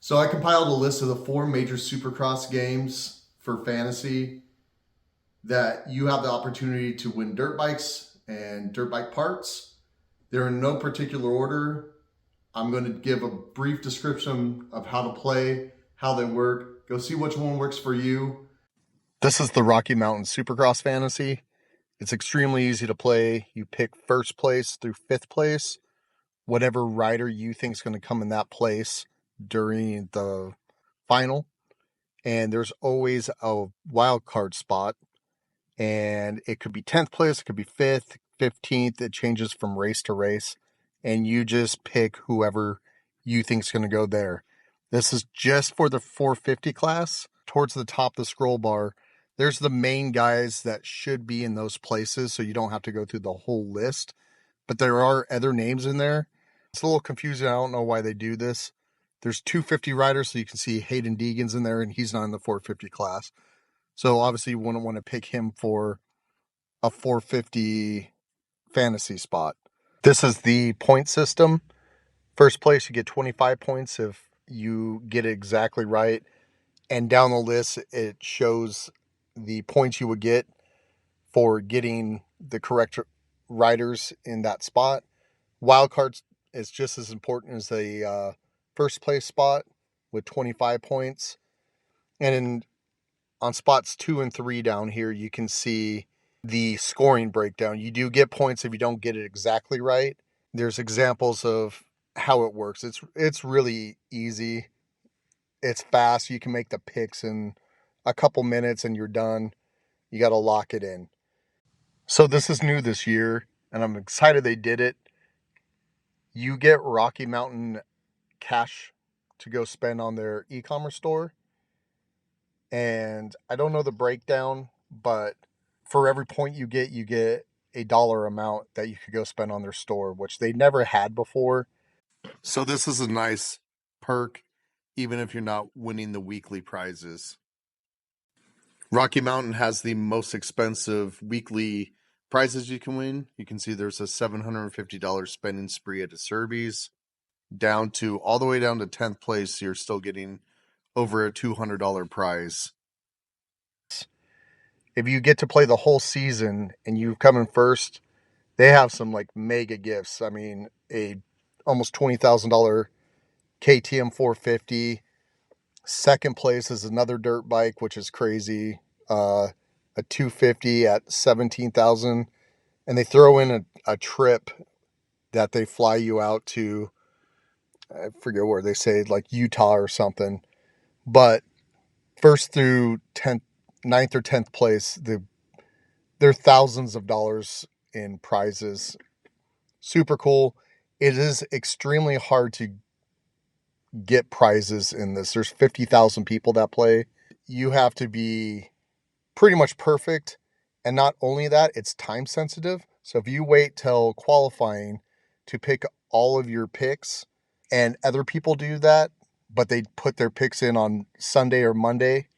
So I compiled a list of the 4 major Supercross games for fantasy that you have the opportunity to win dirt bikes and dirt bike parts. They're in no particular order. I'm going to give a brief description of how to play, how they work. Go see which one works for you. This is the Rocky Mountain Supercross Fantasy. It's extremely easy to play. You pick first place through 5th place, whatever rider you think is going to come in that place during the final. And there's always a wild card spot, and it could be 10th place, it could be 5th, 15th. It changes from race to race, and you just pick whoever you think is going to go there. This is just for the 450 class. Towards the top of the scroll bar, there's the main guys that should be in those places, so you don't have to go through the whole list. But there are other names in there. It's a little confusing. I don't know why they do this. There's 250 riders, so you can see Hayden Deegan's in there, and he's not in the 450 class. So obviously you wouldn't want to pick him for a 450 fantasy spot. This is the point system. First place, you get 25 points if you get it exactly right. And down the list, it shows the points you would get for getting the correct riders in that spot. Wild cards is just as important as the first place spot with 25 points. And on spots 2 and 3 down here, you can see the scoring breakdown. You do get points if you don't get it exactly right. There's examples of how it works. It's really easy. It's fast. You can make the picks in a couple minutes and you're done. You got to lock it in. So this is new this year, and I'm excited they did it. You get Rocky Mountain cash to go spend on their e-commerce store. And I don't know the breakdown, but for every point you get a dollar amount that you could go spend on their store, which they never had before. So this is a nice perk, even if you're not winning the weekly prizes. Rocky Mountain has the most expensive weekly prizes you can win. You can see there's a $750 spending spree at Acerbi's, down to all the way down to 10th place. You're still getting over a $200 prize. If you get to play the whole season and you come in first, they have some like mega gifts. I mean, a almost $20,000 KTM 450. Second place is another dirt bike, which is crazy. A 250 at 17,000, and they throw in a trip that they fly you out to. I forget where they say, like Utah or something. But first through 10th, 9th or 10th place, there are thousands of dollars in prizes. Super cool. It is extremely hard to get prizes in this. There's 50,000 people that play. You have to be pretty much perfect. And not only that, it's time sensitive. So if you wait till qualifying to pick all of your picks, and other people do that, but they put their picks in on Sunday or Monday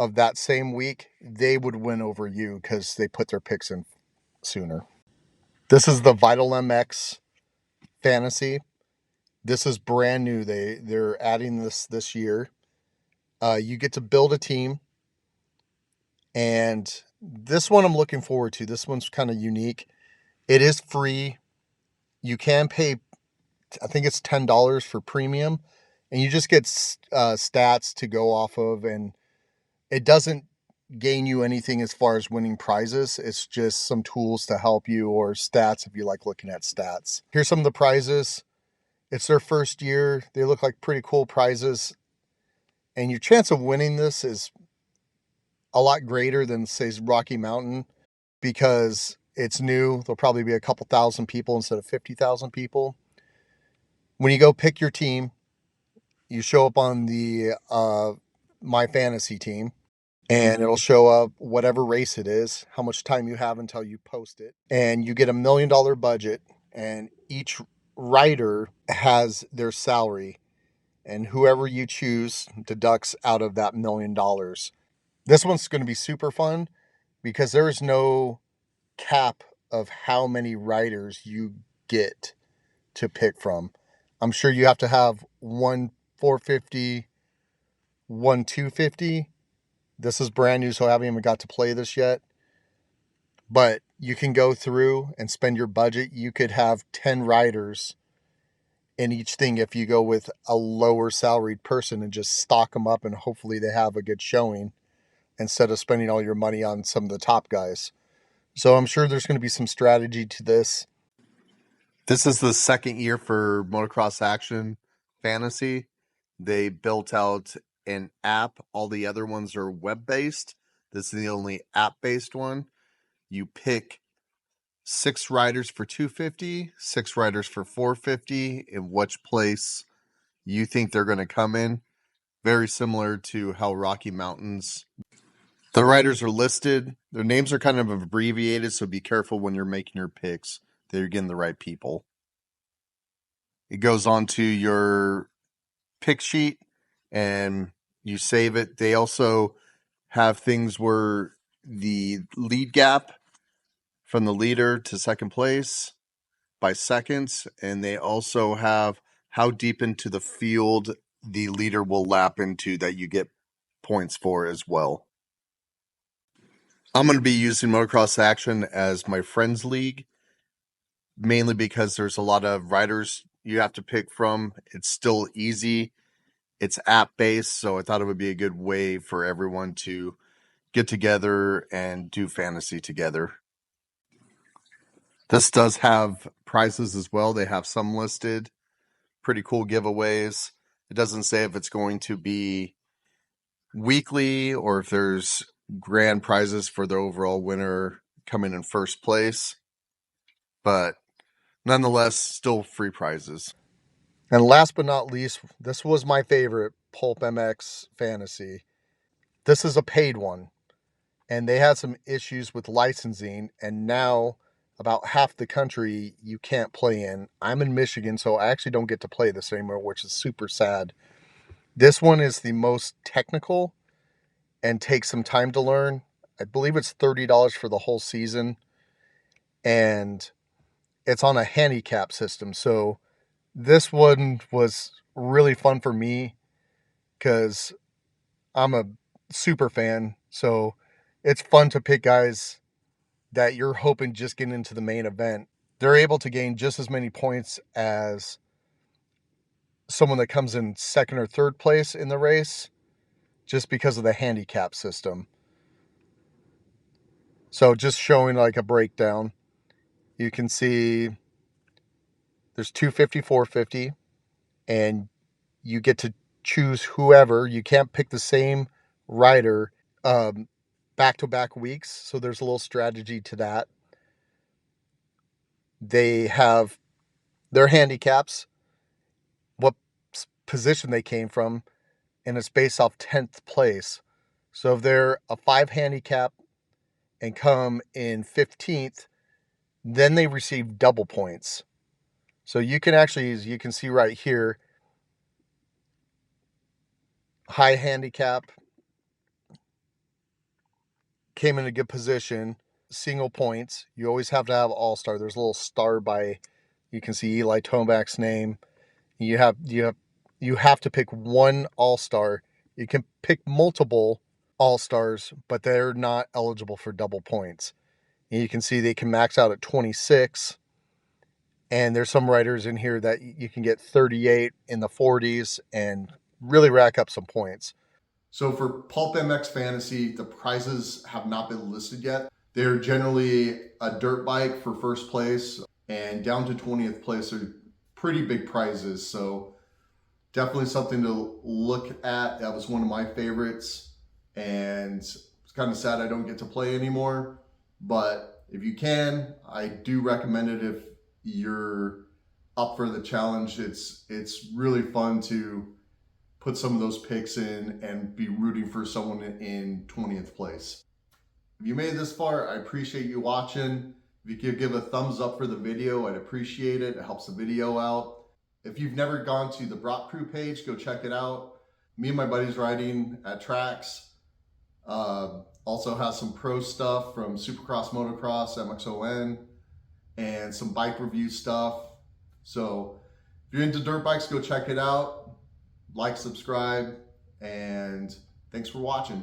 of that same week, they would win over you because they put their picks in sooner. This is the Vital MX Fantasy. This is brand new. They're adding this year. You get to build a team, and this one I'm looking forward to. This one's kind of unique. It is free. You can pay, I think it's $10 for premium, and you just get stats to go off of, and it doesn't gain you anything as far as winning prizes. It's just some tools to help you, or stats if you like looking at stats. Here's some of the prizes. It's their first year. They look like pretty cool prizes, and your chance of winning this is a lot greater than, say, Rocky Mountain, because it's new. There'll probably be a couple thousand people instead of 50,000 people. When you go pick your team, you show up on the My Fantasy team, and it'll show up whatever race it is, how much time you have until you post it. And you get $1 million budget, and each rider has their salary, and whoever you choose deducts out of that $1 million. This one's going to be super fun because there is no cap of how many riders you get to pick from. I'm sure you have to have one 450 won 250. This is brand new, so I haven't even got to play this yet. But you can go through and spend your budget. You could have 10 riders in each thing if you go with a lower salaried person and just stock them up and hopefully they have a good showing instead of spending all your money on some of the top guys. So I'm sure there's going to be some strategy to this. This is the second year for Motocross Action Fantasy. They built out an app. All the other ones are web-based. This is the only app-based one. You pick 6 riders for 250, 6 riders for 450, in which place you think they're going to come in. Very similar to how Rocky Mountains. The riders are listed. Their names are kind of abbreviated, so be careful when you're making your picks that you're getting the right people. It goes on to your pick sheet and you save it. They also have things where the lead gap from the leader to second place by seconds, and they also have how deep into the field the leader will lap into that you get points for as well. I'm going to be using Motocross Action as my friends league, mainly because there's a lot of riders you have to pick from. It's still easy. It's app-based, so I thought it would be a good way for everyone to get together and do fantasy together. This does have prizes as well. They have some listed. Pretty cool giveaways. It doesn't say if it's going to be weekly or if there's grand prizes for the overall winner coming in first place. But nonetheless, still free prizes. And last but not least, this was my favorite, PULPMX Fantasy. This is a paid one. And they had some issues with licensing, and now about half the country you can't play in. I'm in Michigan, so I actually don't get to play this anymore, which is super sad. This one is the most technical and takes some time to learn. I believe it's $30 for the whole season, and it's on a handicap system. So this one was really fun for me because I'm a super fan. So it's fun to pick guys that you're hoping just get into the main event. They're able to gain just as many points as someone that comes in second or third place in the race just because of the handicap system. So just showing like a breakdown, you can see there's 250, 450, and you get to choose whoever. You can't pick the same rider back-to-back weeks, so there's a little strategy to that. They have their handicaps, what position they came from, and it's based off 10th place. So if they're a 5 handicap and come in 15th, then they receive double points. So you can actually, as you can see right here, high handicap, came in a good position, single points. You always have to have all-star. There's a little star by, you can see Eli Tomac's name. You have to pick one all-star. You can pick multiple all-stars, but they're not eligible for double points. And you can see they can max out at 26. And there's some riders in here that you can get 38 in the 40s and really rack up some points. So for PULPMX Fantasy, the prizes have not been listed yet. They're generally a dirt bike for first place, and down to 20th place are pretty big prizes. So definitely something to look at. That was one of my favorites, and it's kind of sad I don't get to play anymore. But if you can, I do recommend it if you're up for the challenge. It's really fun to put some of those picks in and be rooting for someone in 20th place. If you made it this far, I appreciate you watching. If you could give a thumbs up for the video, I'd appreciate it. It helps the video out. If you've never gone to the BRAAAP CREW page, go check it out. Me and my buddies riding at tracks. Also has some pro stuff from Supercross, Motocross, MX and some bike review stuff. So if you're into dirt bikes, go check it out. Like, subscribe, And thanks for watching.